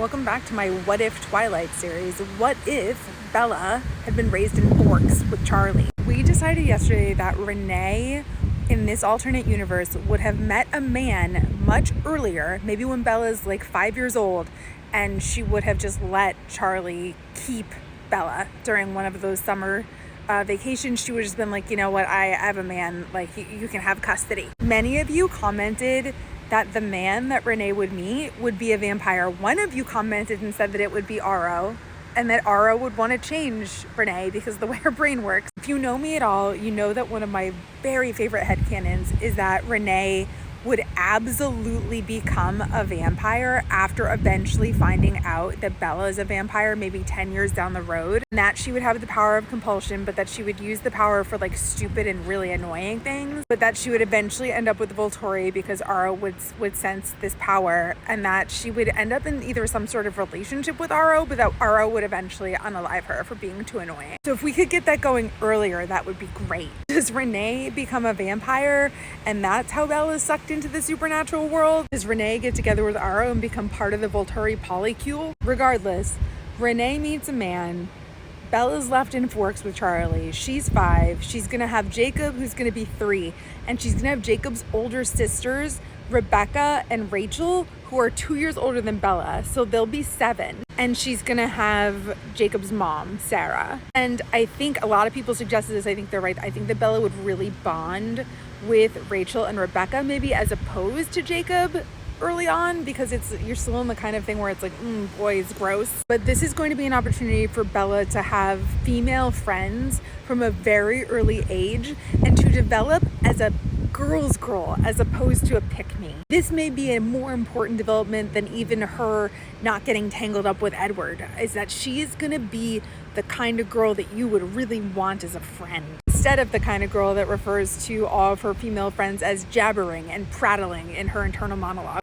Welcome back to my What If Twilight series. What if Bella had been raised in Forks with Charlie? We decided yesterday that Renee in this alternate universe would have met a man much earlier, maybe when Bella's like 5 years old, and she would have just let Charlie keep Bella during one of those summer vacations. She would have just been like, you know what, I have a man, like you can have custody. Many of you commented that the man that Renee would meet would be a vampire. One of you commented and said that it would be Aro, and that Aro would want to change Renee because of the way her brain works. If you know me at all, you know that one of my very favorite headcanons is that Renee would absolutely become a vampire after eventually finding out that Bella is a vampire maybe 10 years down the road, and that she would have the power of compulsion, but that she would use the power for like stupid and really annoying things, but that she would eventually end up with Volturi because Aro would sense this power, and that she would end up in either some sort of relationship with Aro, but that Aro would eventually unalive her for being too annoying. So if we could get that going earlier, that would be great. Does Renee become a vampire and that's how Bella is sucked into the supernatural world? Does Renee get together with Aro and become part of the Volturi polycule? Regardless, Renee meets a man. Bella's left in Forks with Charlie. She's 5. She's gonna have Jacob, who's gonna be 3, and she's gonna have Jacob's older sisters, Rebecca and Rachel, who are 2 years older than Bella, so they'll be 7. And she's gonna have Jacob's mom, Sarah. And I think a lot of people suggested this. I think they're right. I think that Bella would really bond with Rachel and Rebecca, maybe as opposed to Jacob early on, because you're still in the kind of thing where it's like, boys, gross. But this is going to be an opportunity for Bella to have female friends from a very early age and to develop as a girl's girl as opposed to a pick-me. This may be a more important development than even her not getting tangled up with Edward, is that she's gonna be the kind of girl that you would really want as a friend, instead of the kind of girl that refers to all of her female friends as jabbering and prattling in her internal monologue.